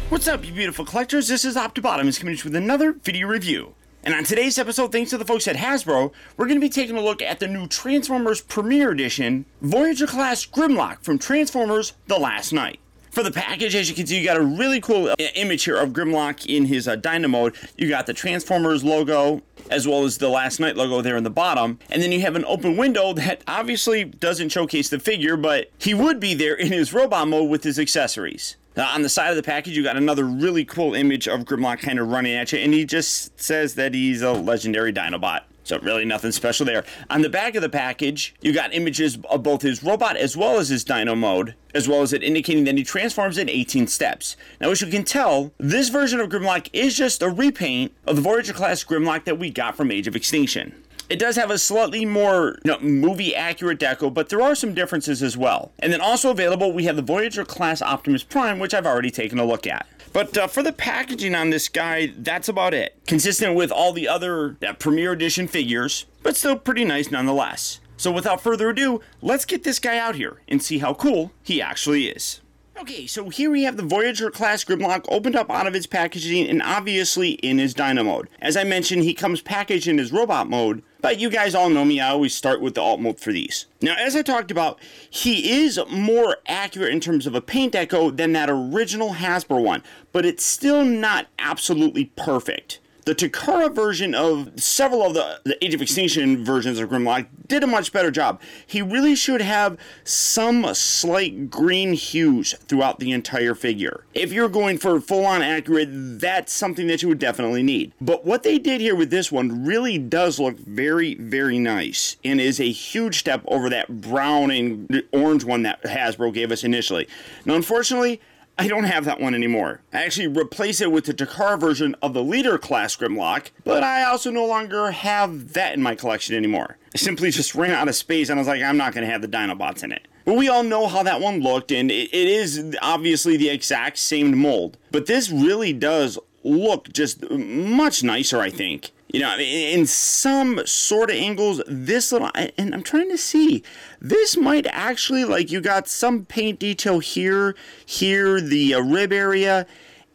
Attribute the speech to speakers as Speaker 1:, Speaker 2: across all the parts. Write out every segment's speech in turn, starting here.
Speaker 1: What's up, you beautiful collectors? This is Optibotimus coming with another video review. And on today's episode, thanks to the folks at Hasbro, we're going to be taking a look at the new Transformers Premier Edition Voyager-class Grimlock from Transformers The Last Knight. For the package, as you can see, you got a really cool image here of Grimlock in his Dyno mode. You got the Transformers logo, as well as the Last Knight logo there in the bottom. And then you have an open window that obviously doesn't showcase the figure, but he would be there in his robot mode with his accessories. On the side of the package, you got another really cool image of Grimlock kind of running at you, and he just says that he's a legendary Dinobot. So really nothing special there. On the back of the package, you got images of both his robot as well as his Dyno mode, as well as it indicating that he transforms in 18 steps. Now, as you can tell, this version of Grimlock is just a repaint of the Voyager-class Grimlock that we got from Age of Extinction. It does have a slightly more movie-accurate deco, but there are some differences as well. And then also available, we have the Voyager-class Optimus Prime, which I've already taken a look at. But for the packaging on this guy, that's about it. Consistent with all the other Premier Edition figures, but still pretty nice nonetheless. So without further ado, let's get this guy out here and see how cool he actually is. Okay, so here we have the Voyager-class Grimlock opened up out of its packaging and obviously in his Dyno mode. As I mentioned, he comes packaged in his robot mode, but you guys all know me, I always start with the alt mode for these. Now, as I talked about, he is more accurate in terms of a paint deco than that original Hasbro one, but it's still not absolutely perfect. The Takara version of several of the Age of Extinction versions of Grimlock did a much better job. He really should have some slight green hues throughout the entire figure. If you're going for full-on accurate, that's something that you would definitely need. But what they did here with this one really does look very, very nice and is a huge step over that brown and orange one that Hasbro gave us initially. Now, unfortunately, I don't have that one anymore. I actually replaced it with the Takara version of the Leader class Grimlock, but I also no longer have that in my collection anymore. I simply just ran out of space and I was like, I'm not going to have the Dinobots in it. But we all know how that one looked, and it is obviously the exact same mold. But this really does look just much nicer, I think. You know, in some sort of angles, this little, and I'm trying to see, this might actually, like, you got some paint detail here, the rib area,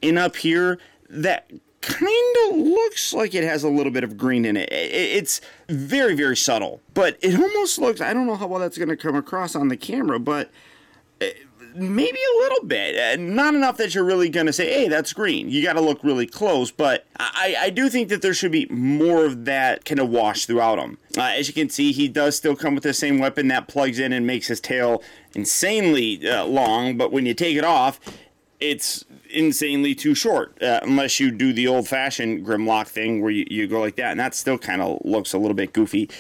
Speaker 1: and up here, that kind of looks like it has a little bit of green in it. It's very, very subtle, but it almost looks, I don't know how well that's going to come across on the camera, but maybe a little bit. Not enough that you're really going to say, hey, that's green. You got to look really close, but I do think that there should be more of that kind of wash throughout him. As you can see, he does still come with the same weapon that plugs in and makes his tail insanely long, but when you take it off, it's insanely too short, unless you do the old-fashioned Grimlock thing where you go like that, and that still kind of looks a little bit goofy.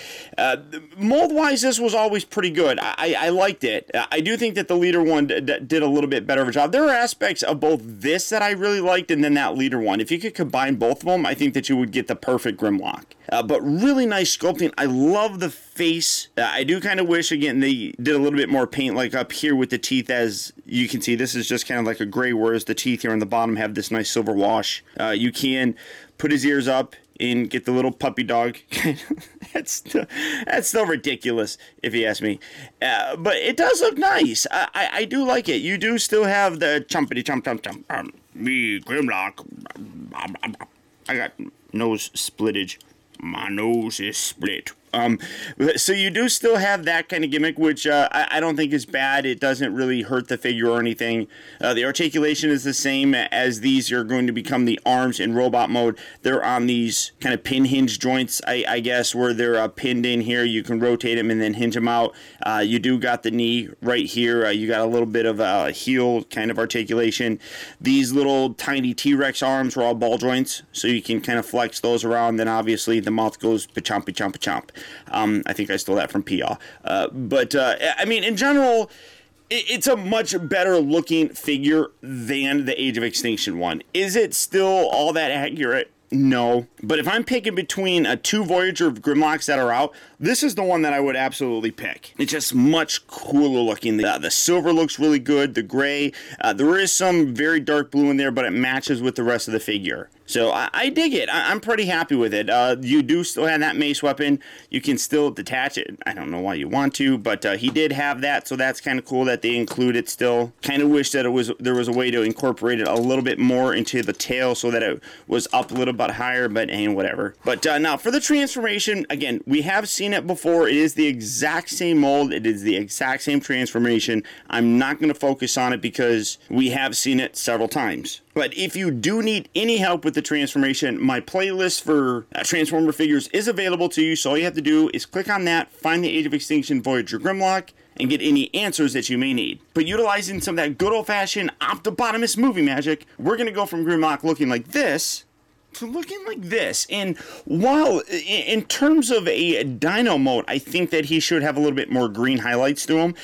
Speaker 1: Mold-wise, this was always pretty good. I liked it. I do think that the Leader one did a little bit better of a job. There are aspects of both this that I really liked and then that Leader one. If you could combine both of them, I think that you would get the perfect Grimlock. But really nice sculpting. I love the face. I do kind of wish, again, they did a little bit more paint, like up here with the teeth. As you can see, this is just kind of like a gray, whereas the teeth here on the bottom have this nice silver wash. You can put his ears up and get the little puppy dog. That's still ridiculous, if you ask me. But it does look nice. I do like it. You do still have the chumpity chump chump chump. Me, Grimlock. I got nose splittage. My nose is split. So you do still have that kind of gimmick, which I don't think is bad. It doesn't really hurt the figure or anything. The articulation is the same as these are going to become the arms in robot mode. They're on these kind of pin hinge joints, I guess, where they're pinned in here. You can rotate them and then hinge them out. You do got the knee right here. You got a little bit of a heel kind of articulation. These little tiny T-Rex arms are all ball joints, so you can kind of flex those around. Then obviously the mouth goes pa-chomp, pa-chomp, pa-chomp. I think I stole that from Pia. But I mean, in general, it's a much better looking figure than the Age of Extinction one. Is it still all that accurate? No. But if I'm picking between two Voyager Grimlocks that are out, this is the one that I would absolutely pick. It's just much cooler looking. The silver looks really good. The gray, there is some very dark blue in there, but it matches with the rest of the figure. So I dig it. I'm pretty happy with it. You do still have that mace weapon. You can still detach it. I don't know why you want to, but he did have that, so that's kind of cool that they include it still. Kind of wish that there was a way to incorporate it a little bit more into the tail so that it was up a little bit higher, but whatever. But now for the transformation, again, we have seen it before. It is the exact same mold. It is the exact same transformation. I'm not going to focus on it because we have seen it several times. But if you do need any help with the transformation, my playlist for Transformer figures is available to you. So all you have to do is click on that, find the Age of Extinction Voyager Grimlock, and get any answers that you may need. But utilizing some of that good old-fashioned Optibotimus movie magic, we're going to go from Grimlock looking like this to looking like this. And while in terms of a dino mode, I think that he should have a little bit more green highlights to him.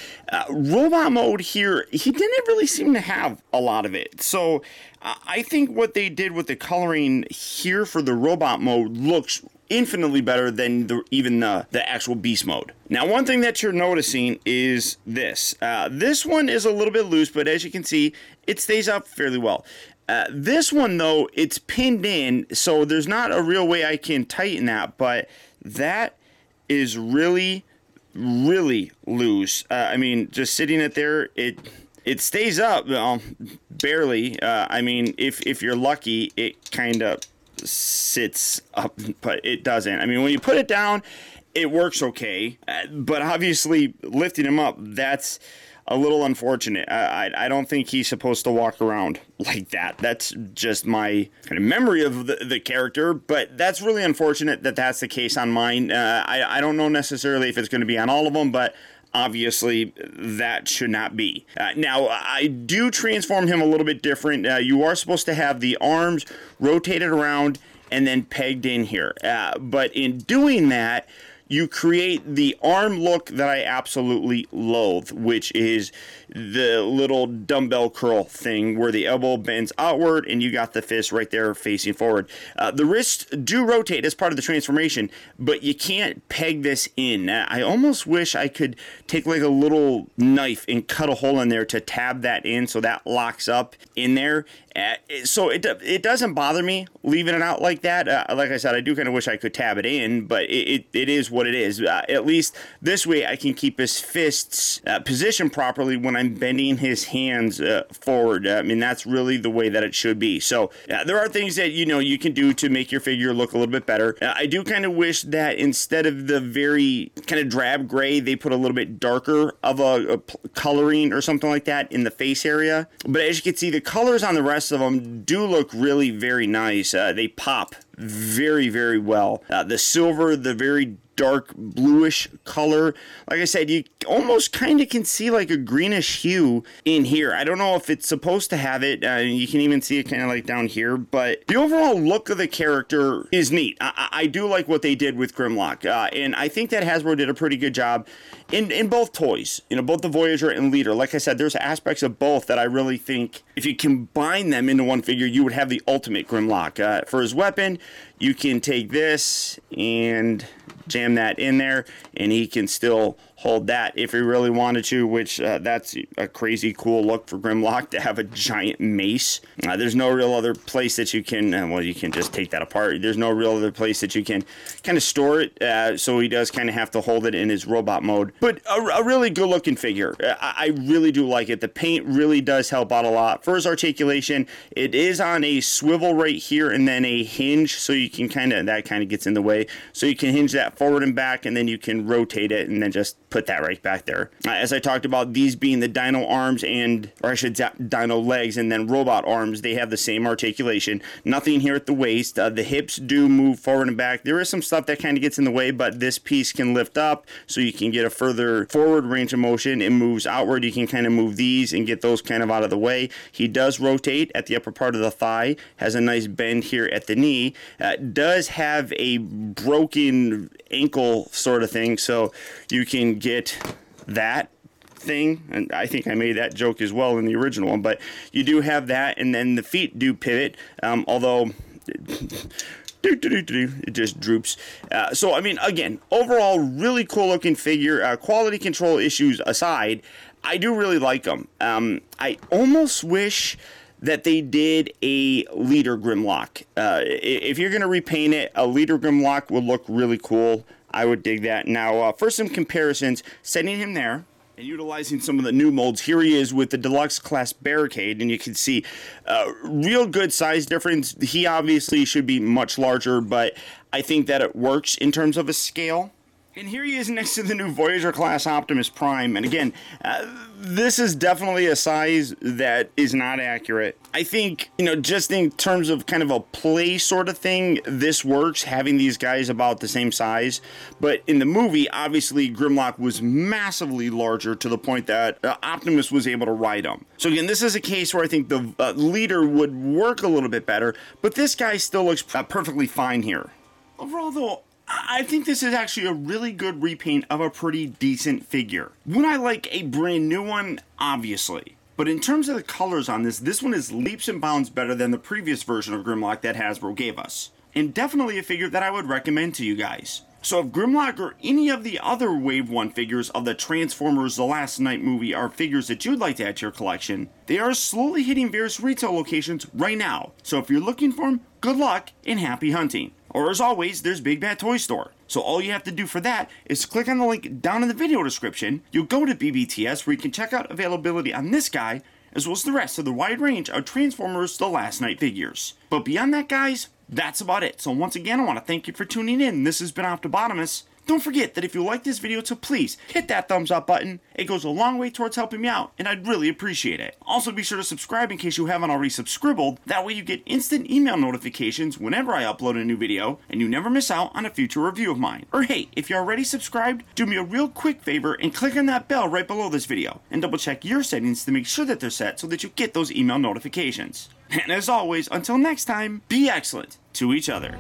Speaker 1: Robot mode here, he didn't really seem to have a lot of it. So I think what they did with the coloring here for the robot mode looks infinitely better than even the actual beast mode. Now, one thing that you're noticing is this. This one is a little bit loose, but as you can see, it stays up fairly well. This one, though, it's pinned in, so there's not a real way I can tighten that, but that is really, really loose. I mean, just sitting it there, it stays up, barely. I mean, if you're lucky, it kind of sits up, but it doesn't. I mean, when you put it down, it works okay, but obviously lifting him up, that's a little unfortunate. I don't think he's supposed to walk around like that. That's just my kind of memory of the character, but that's really unfortunate that that's the case on mine. I don't know necessarily if it's going to be on all of them, but obviously that should not be. Now, I do transform him a little bit different. You are supposed to have the arms rotated around and then pegged in here. But in doing that, you create the arm look that I absolutely loathe, which is the little dumbbell curl thing where the elbow bends outward and you got the fist right there facing forward. The wrists do rotate as part of the transformation, but you can't peg this in. I almost wish I could take like a little knife and cut a hole in there to tab that in so that locks up in there. So it doesn't bother me leaving it out like that. Like I said, I do kind of wish I could tab it in, but it is what it is. At least this way I can keep his fists positioned properly when I'm bending his hands forward. I mean, that's really the way that it should be. So there are things that, you can do to make your figure look a little bit better. I do kind of wish that instead of the very kind of drab gray, they put a little bit darker of a coloring or something like that in the face area. But as you can see, the colors on the rest of them do look really very nice. They pop very, very well. The silver, the very dark bluish color. Like I said, you almost kind of can see like a greenish hue in here. I don't know if it's supposed to have it. You can even see it kind of like down here, but the overall look of the character is neat. I do like what they did with Grimlock, and I think that Hasbro did a pretty good job in both toys, both the Voyager and Leader. Like I said, there's aspects of both that I really think if you combine them into one figure, you would have the ultimate Grimlock. For his weapon, you can take this and jam that in there, and he can still hold that if he really wanted to, which that's a crazy cool look for Grimlock to have a giant mace. There's no real other place that you can, you can just take that apart. There's no real other place that you can kind of store it, so he does kind of have to hold it in his robot mode. But a really good looking figure. I really do like it. The paint really does help out a lot. For his articulation, it is on a swivel right here and then a hinge, so you can that kind of gets in the way. So you can hinge that forward and back, and then you can rotate it and then just put that right back there. As I talked about, these being the dino arms dino legs and then robot arms, they have the same articulation. Nothing here at the waist. The hips do move forward and back. There is some stuff that kind of gets in the way, but this piece can lift up so you can get a further forward range of motion. It moves outward. You can kind of move these and get those kind of out of the way. He does rotate at the upper part of the thigh, has a nice bend here at the knee, does have a broken ankle sort of thing, so you can get that thing, and I think I made that joke as well in the original one, but you do have that, and then the feet do pivot, although it just droops. So I mean, again, overall really cool looking figure. Quality control issues aside, I do really like them. I almost wish that they did a leader Grimlock. If you're going to repaint it, a leader Grimlock would look really cool. I would dig that. Now, for some comparisons, setting him there and utilizing some of the new molds, here he is with the deluxe class barricade, and you can see real good size difference. He obviously should be much larger, but I think that it works in terms of a scale. And here he is next to the new Voyager class Optimus Prime. And again, this is definitely a size that is not accurate. I think, just in terms of kind of a play sort of thing, this works, having these guys about the same size. But in the movie, obviously, Grimlock was massively larger to the point that Optimus was able to ride him. So again, this is a case where I think the leader would work a little bit better, but this guy still looks perfectly fine here. Overall, though, I think this is actually a really good repaint of a pretty decent figure. Would I like a brand new one? Obviously. But in terms of the colors on this one is leaps and bounds better than the previous version of Grimlock that Hasbro gave us. And definitely a figure that I would recommend to you guys. So if Grimlock or any of the other Wave 1 figures of the Transformers The Last Knight movie are figures that you'd like to add to your collection, they are slowly hitting various retail locations right now. So if you're looking for them, good luck and happy hunting. Or as always, there's Big Bad Toy Store. So all you have to do for that is click on the link down in the video description. You'll go to BBTS where you can check out availability on this guy, as well as the rest of the wide range of Transformers The Last Knight figures. But beyond that, guys, that's about it. So once again, I want to thank you for tuning in. This has been Optibotimus. Don't forget that if you like this video, so please hit that thumbs up button. It goes a long way towards helping me out, and I'd really appreciate it. Also, be sure to subscribe in case you haven't already subscribed. That way you get instant email notifications whenever I upload a new video, and you never miss out on a future review of mine. Or hey, if you're already subscribed, do me a real quick favor and click on that bell right below this video, and double check your settings to make sure that they're set so that you get those email notifications. And as always, until next time, be excellent to each other.